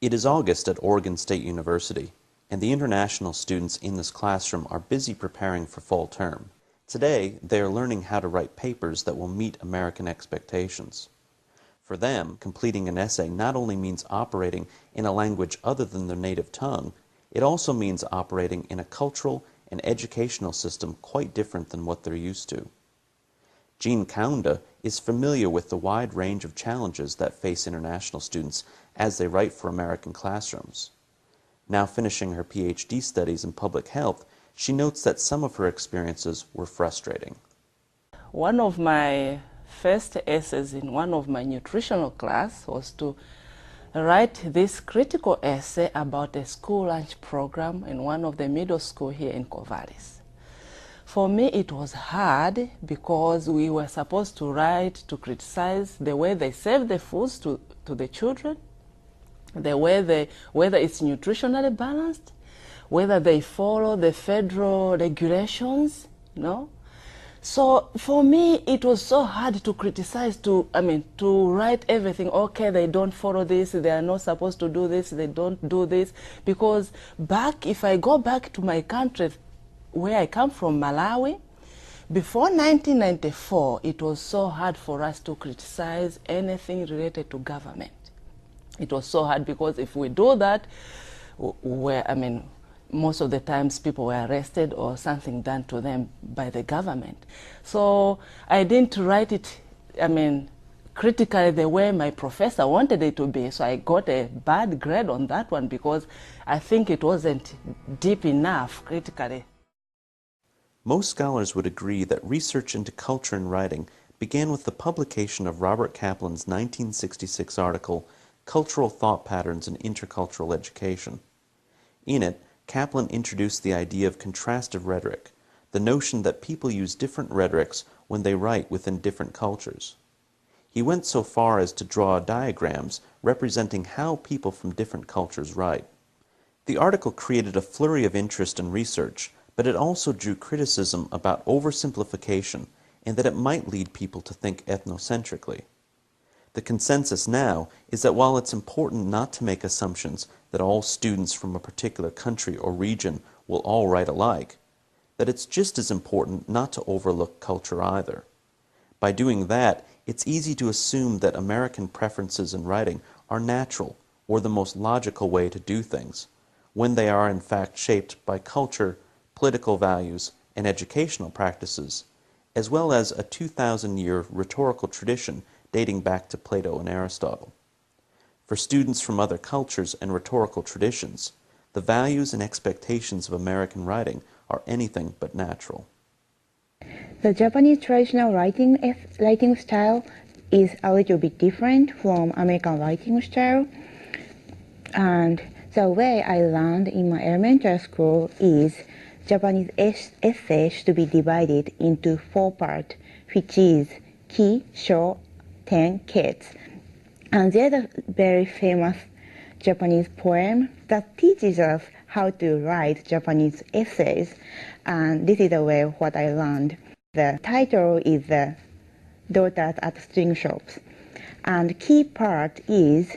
It is August at Oregon State University, and the international students in this classroom are busy preparing for fall term. Today, they are learning how to write papers that will meet American expectations. For them, completing an essay not only means operating in a language other than their native tongue, it also means operating in a cultural and educational system quite different than what they're used to. Jean Kaunda is familiar with the wide range of challenges that face international students as they write for American classrooms. Now finishing her PhD studies in public health, she notes that some of her experiences were frustrating. One of my first essays in one of my nutritional class was to write this critical essay about a school lunch program in one of the middle school here in Corvallis. For me, it was hard because we were supposed to write to criticize the way they serve the foods to the children, the way whether it's nutritionally balanced, whether they follow the federal regulations, no? So for me, it was so hard to criticize, to write everything. Okay, they don't follow this, they are not supposed to do this, they don't do this. Because if I go back to my country, where I come from, Malawi, before 1994, it was so hard for us to criticize anything related to government. It was so hard because if we do that, most of the times people were arrested or something done to them by the government. So I didn't write it, critically the way my professor wanted it to be. So I got a bad grade on that one because I think it wasn't deep enough critically. Most scholars would agree that research into culture and writing began with the publication of Robert Kaplan's 1966 article, Cultural Thought Patterns in Intercultural Education. In it, Kaplan introduced the idea of contrastive rhetoric, the notion that people use different rhetorics when they write within different cultures. He went so far as to draw diagrams representing how people from different cultures write. The article created a flurry of interest and research, but it also drew criticism about oversimplification and that it might lead people to think ethnocentrically. The consensus now is that while it's important not to make assumptions that all students from a particular country or region will all write alike, that it's just as important not to overlook culture either. By doing that, it's easy to assume that American preferences in writing are natural or the most logical way to do things, when they are in fact shaped by culture, political values, and educational practices, as well as a 2,000-year rhetorical tradition dating back to Plato and Aristotle. For students from other cultures and rhetorical traditions, the values and expectations of American writing are anything but natural. The Japanese traditional writing style is a little bit different from American writing style, and the way I learned in my elementary school is Japanese essays should be divided into 4 parts, which is ki, sho, ten, ketsu. And there's a very famous Japanese poem that teaches us how to write Japanese essays, and this is the way what I learned. The title is The Daughters at String Shops, and key part is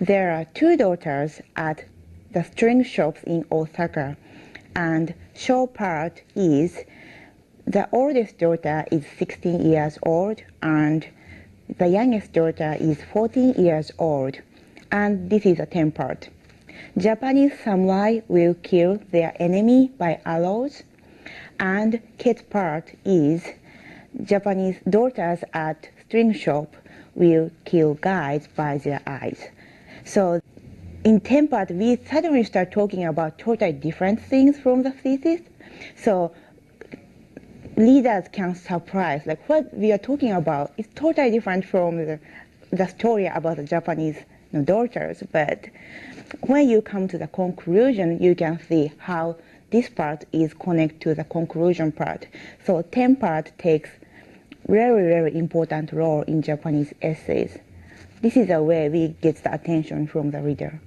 there are 2 daughters at the string shops in Osaka, and show part is the oldest daughter is 16 years old and the youngest daughter is 14 years old, and this is a 10 part. Japanese samurai will kill their enemy by arrows, and ketsu part is Japanese daughters at string shop will kill guys by their eyes. So in 10 part, we suddenly start talking about totally different things from the thesis. So readers can surprise, like what we are talking about is totally different from the story about the Japanese daughters. But when you come to the conclusion, you can see how this part is connected to the conclusion part. So 10 part takes very, very important role in Japanese essays. This is the way we get the attention from the reader.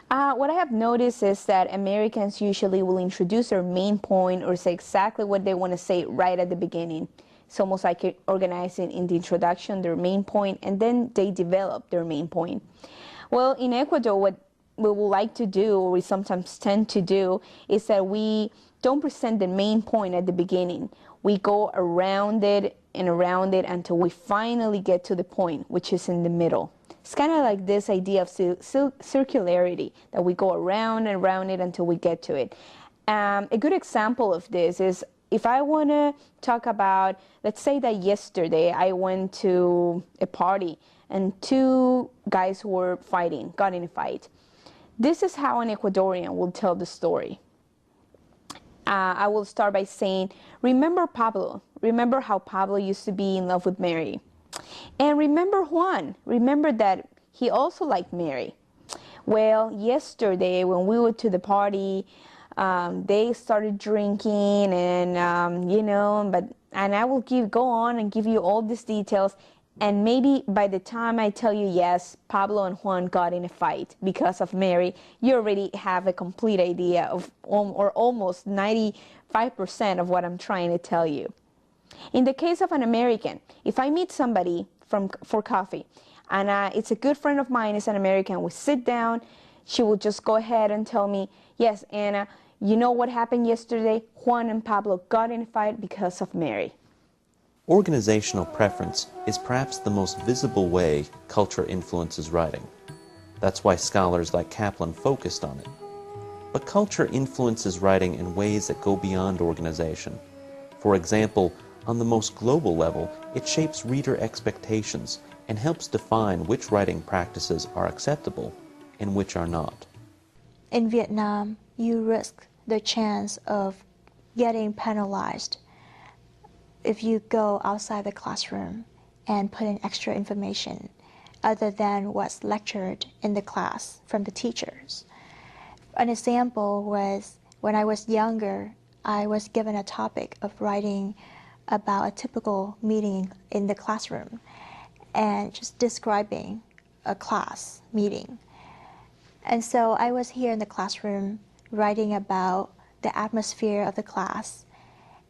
What I have noticed is that Americans usually will introduce their main point or say exactly what they want to say right at the beginning. It's almost like organizing in the introduction their main point, and then they develop their main point. Well, in Ecuador, what we would like to do, or we sometimes tend to do, is that we don't present the main point at the beginning. We go around it and around it until we finally get to the point, which is in the middle. It's kind of like this idea of circularity, that we go around and around it until we get to it. A good example of this is if I want to talk about, let's say that yesterday I went to a party and two guys who were fighting, got in a fight. This is how an Ecuadorian will tell the story. I will start by saying, remember Pablo. Remember how Pablo used to be in love with Mary. And remember Juan. Remember that he also liked Mary. Well, yesterday when we went to the party, they started drinking and, and I will go on and give you all these details. And maybe by the time I tell you, yes, Pablo and Juan got in a fight because of Mary, you already have a complete idea of, or almost 95% of what I'm trying to tell you. In the case of an American, if I meet somebody for coffee, and it's a good friend of mine, is an American, we sit down, she will just go ahead and tell me, yes, Anna, you know what happened yesterday? Juan and Pablo got in a fight because of Mary. Organizational preference is perhaps the most visible way culture influences writing. That's why scholars like Kaplan focused on it. But culture influences writing in ways that go beyond organization. For example, on the most global level, it shapes reader expectations and helps define which writing practices are acceptable and which are not. In Vietnam, you risk the chance of getting penalized if you go outside the classroom and put in extra information other than what's lectured in the class from the teachers. An example was when I was younger, I was given a topic of writing about a typical meeting in the classroom and just describing a class meeting. And so I was here in the classroom writing about the atmosphere of the class,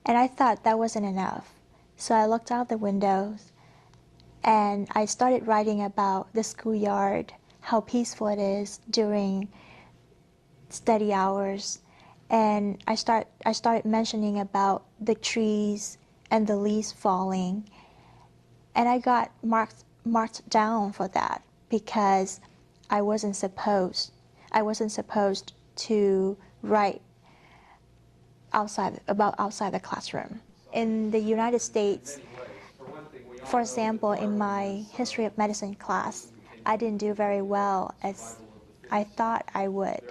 and I thought that wasn't enough. So I looked out the windows and I started writing about the schoolyard, how peaceful it is during study hours. And I started mentioning about the trees and the leaves falling. And I got marked down for that because I wasn't supposed to write outside the classroom. In the United States, for example, in my history of medicine class, I didn't do very well as I thought I would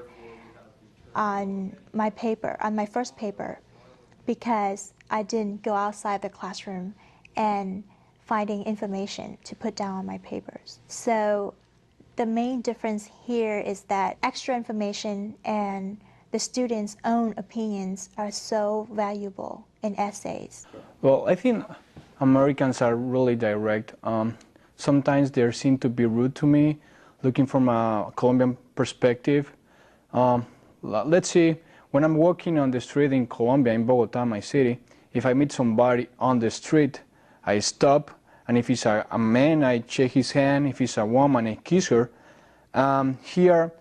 on my first paper, because I didn't go outside the classroom and finding information to put down on my papers. So the main difference here is that extra information and the students' own opinions are so valuable in essays. Well, I think Americans are really direct. Sometimes they seem to be rude to me, looking from a Colombian perspective. Let's see, when I'm walking on the street in Colombia, in Bogota, my city, if I meet somebody on the street, I stop, and if it's a man, I shake his hand. If it's a woman, I kiss her. Here,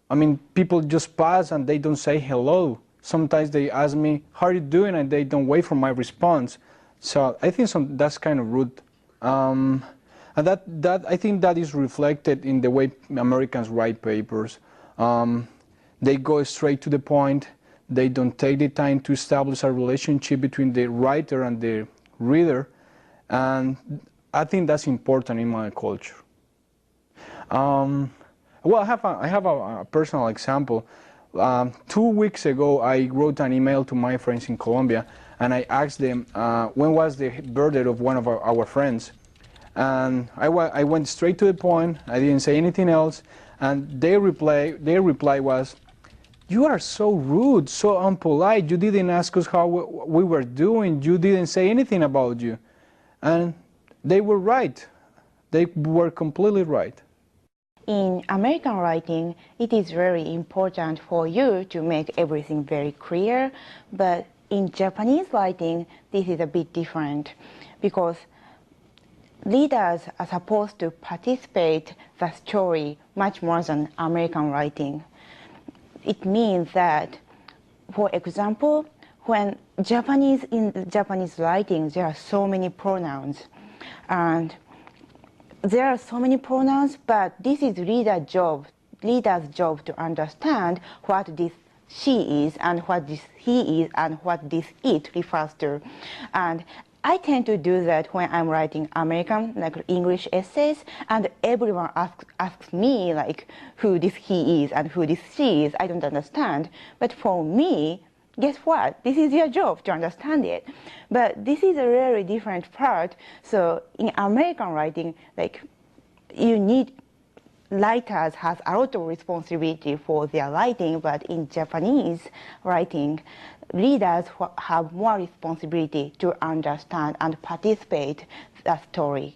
I mean, people just pass and they don't say hello. Sometimes they ask me, how are you doing? And they don't wait for my response. So I think that's kind of rude. And I think that is reflected in the way Americans write papers. They go straight to the point. They don't take the time to establish a relationship between the writer and the reader. And I think that's important in my culture. Well, I have a personal example. 2 weeks ago, I wrote an email to my friends in Colombia, and I asked them when was the birthday of one of our friends. And I went straight to the point. I didn't say anything else. And their reply was, "You are so rude, so unpolite. You didn't ask us how we were doing. You didn't say anything about you." And they were right. They were completely right. In American writing, it is very important for you to make everything very clear, but in Japanese writing, this is a bit different because readers are supposed to participate the story much more than American writing. It means that, for example, when in Japanese writing, there are so many pronouns. And there are so many pronouns, but this is reader's job to understand what this she is and what this he is and what this it refers to. And I tend to do that when I'm writing American, like English essays, and everyone asks me like who this he is and who this she is. I don't understand. But for me, guess what? This is your job to understand it. But this is a very different part. So in American writing, like writers have a lot of responsibility for their writing, but in Japanese writing, readers have more responsibility to understand and participate the story.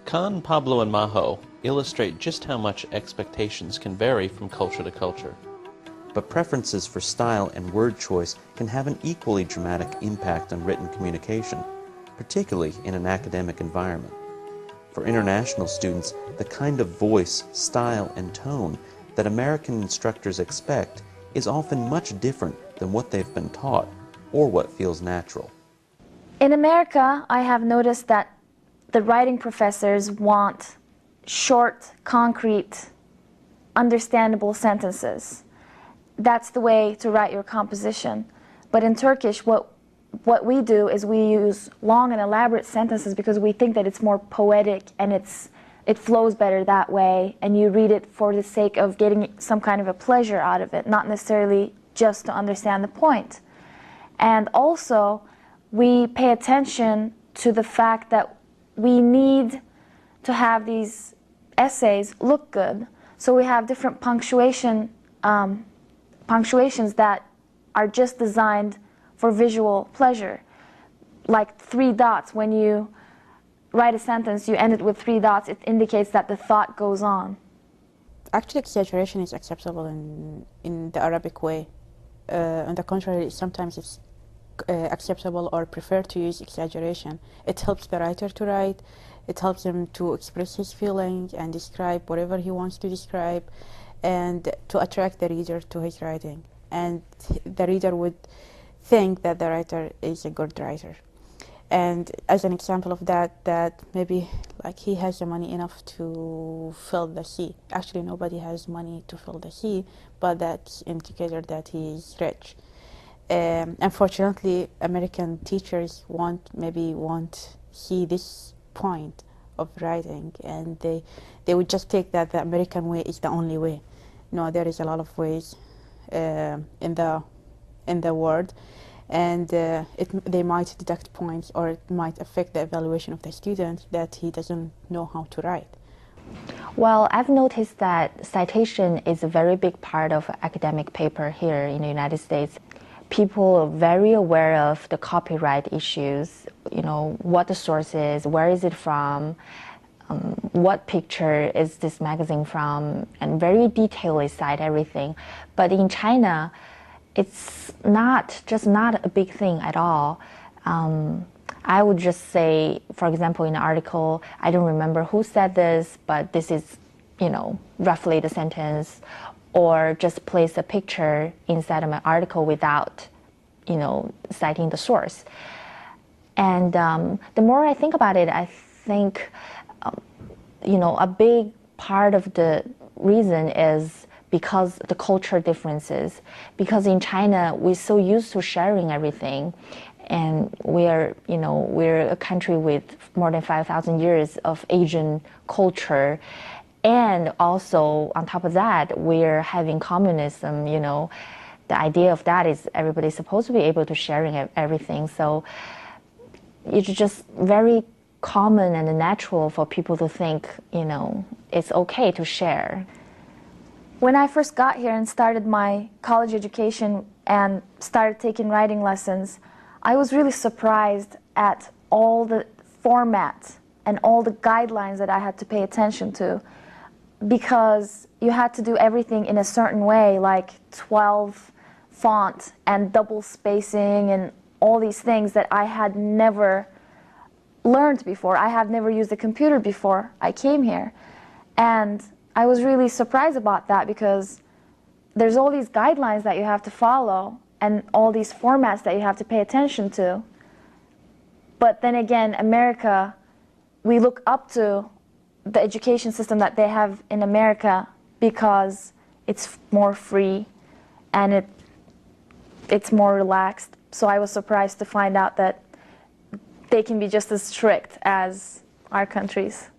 Kan, Pablo, and Maho illustrate just how much expectations can vary from culture to culture. But preferences for style and word choice can have an equally dramatic impact on written communication, particularly in an academic environment. For international students, the kind of voice, style, and tone that American instructors expect is often much different than what they've been taught or what feels natural. In America, I have noticed that the writing professors want short, concrete, understandable sentences. That's the way to write your composition. But in Turkish, what we do is we use long and elaborate sentences because we think that it's more poetic and it flows better that way, and you read it for the sake of getting some kind of a pleasure out of it, not necessarily just to understand the point. And also, we pay attention to the fact that we need to have these essays look good. So we have different punctuations that are just designed for visual pleasure. Like 3 dots, when you write a sentence, you end it with 3 dots, it indicates that the thought goes on. Actually, exaggeration is acceptable in the Arabic way. On the contrary, sometimes it's acceptable or preferred to use exaggeration. It helps the writer to write, it helps him to express his feelings and describe whatever he wants to describe, and to attract the reader to his writing. And the reader would think that the writer is a good writer. And as an example of that maybe like he has the money enough to fill the sea. Actually, nobody has money to fill the sea, but that's indicator that he is rich. Unfortunately, American teachers won't see this point of writing, and they would just take that the American way is the only way. No, there is a lot of ways in the world, and they might deduct points, or it might affect the evaluation of the student that he doesn't know how to write. Well, I've noticed that citation is a very big part of academic paper here in the United States. People are very aware of the copyright issues, what the source is, where is it from, what picture is this magazine from, and very detailedly cite everything. But in China, it's not a big thing at all. I would just say, for example, in an article, I don't remember who said this, but this is, roughly the sentence, or just place a picture inside of my article without, citing the source. And the more I think about it, I think, a big part of the reason is because the cultural differences. Because in China, we're so used to sharing everything, and we're a country with more than 5,000 years of Asian culture. And also, on top of that, we're having communism, The idea of that is everybody's supposed to be able to sharing everything. So it's just very common and natural for people to think, it's okay to share. When I first got here and started my college education and started taking writing lessons, I was really surprised at all the format and all the guidelines that I had to pay attention to, because you had to do everything in a certain way, like 12 font and double spacing and all these things that I had never learned before. I have never used a computer before I came here. And I was really surprised about that because there's all these guidelines that you have to follow and all these formats that you have to pay attention to. But then again, America, we look up to the education system that they have in America because it's more free and it's more relaxed. So I was surprised to find out that they can be just as strict as our countries.